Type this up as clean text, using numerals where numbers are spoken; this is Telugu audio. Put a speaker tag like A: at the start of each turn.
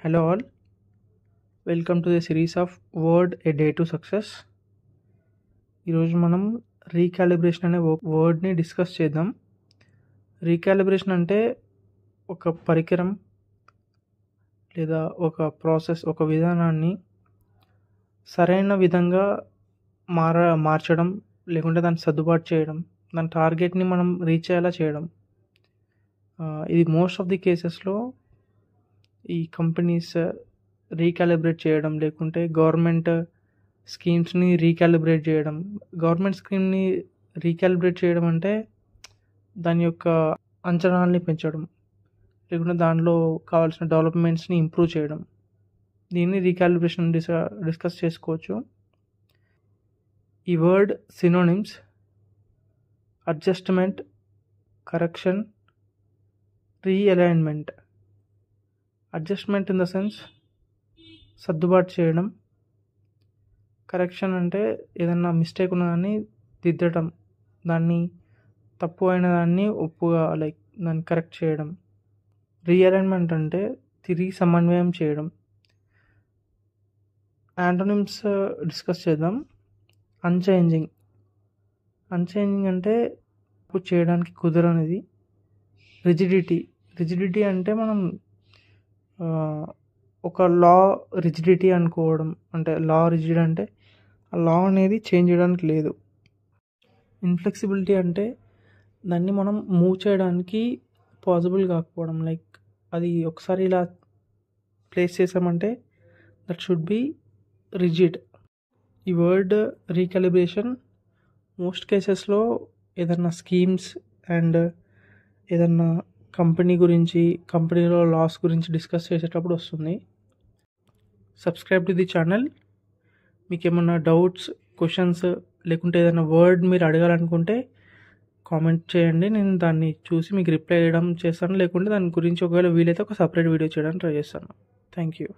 A: Hello all, welcome to the series of Word A Day to Success. ఈరోజు మనం రీకాలిబ్రేషన్ అనే వర్డ్ని డిస్కస్ చేద్దాం. రీకాలిబ్రేషన్ అంటే ఒక పరికరం లేదా ఒక ప్రాసెస్, ఒక విధానాన్ని సరైన విధంగా మార్చడం, లేకుంటే దాన్ని సర్దుబాటు చేయడం, దాని టార్గెట్ని మనం రీచ్ అయ్యేలా చేయడం. ఇది మోస్ట్ ఆఫ్ ది కేసెస్లో ఈ కంపెనీస్ రీకాలిబ్రేట్ చేయడం, లేకుంటే గవర్నమెంట్ స్కీమ్స్ని రీకాలిబ్రేట్ చేయడం. గవర్నమెంట్ స్కీమ్ని రీకాలిబ్రేట్ చేయడం అంటే దాని యొక్క అంచనాల్ని పెంచడం, లేకుంటే దానిలో కావాల్సిన డెవలప్మెంట్స్ని ఇంప్రూవ్ చేయడం. దీన్ని రీకాలిబ్రేషన్ డిస్కస్ చేసుకోవచ్చు. ఈ word synonyms: adjustment, correction, realignment. Adjustment in the sense సర్దుబాటు చేయడం. కరెక్షన్ అంటే ఏదన్నా మిస్టేక్ ఉన్నదాన్ని దిద్దడం, దాన్ని తప్పు అయిన దాన్ని ఒప్పుగా దాన్ని కరెక్ట్ చేయడం. రీఅలైన్మెంట్ అంటే తిరిగి సమన్వయం చేయడం. యాంటోనిమ్స్ డిస్కస్ చేద్దాం. అన్చేంజింగ్. అన్చేంజింగ్ అంటే చేయడానికి కుదరనిది. రిజిడిటీ అంటే మనం ఒక లా రిజిడిటీ అనుకోవడం, అంటే లా రిజిడ్ అంటే ఆ లా అనేది చేంజ్ చేయడానికి లేదు. ఇన్ఫ్లెక్సిబిలిటీ అంటే దాన్ని మనం మూవ్ చేయడానికి పాసిబుల్ కాకపోవడం, అది ఒకసారి ఇలా ప్లేస్ చేసామంటే దట్ షుడ్ బి రిజిడ్. ఈ వర్డ్ రీకాలిబ్రేషన్ మోస్ట్ కేసెస్లో ఏదన్నా స్కీమ్స్ అండ్ ఏదన్నా కంపెనీ గురించి, కంపెనీలో లాస్ గురించి డిస్కస్ చేసేటప్పుడు వస్తుంది. Subscribe to the channel. మీకు ఏమన్నా డౌట్స్, క్వశ్చన్స్, లేకుంటే ఏదైనా వర్డ్ మీరు అడగాలనుకుంటే కామెంట్ చేయండి. నేను దాన్ని చూసి మీకు రిప్లై చేయడం చేస్తాను, లేకుంటే దాని గురించి ఒకవేళ వీలైతే ఒక సపరేట్ వీడియో చేయడానికి ట్రై చేస్తాను. Thank you.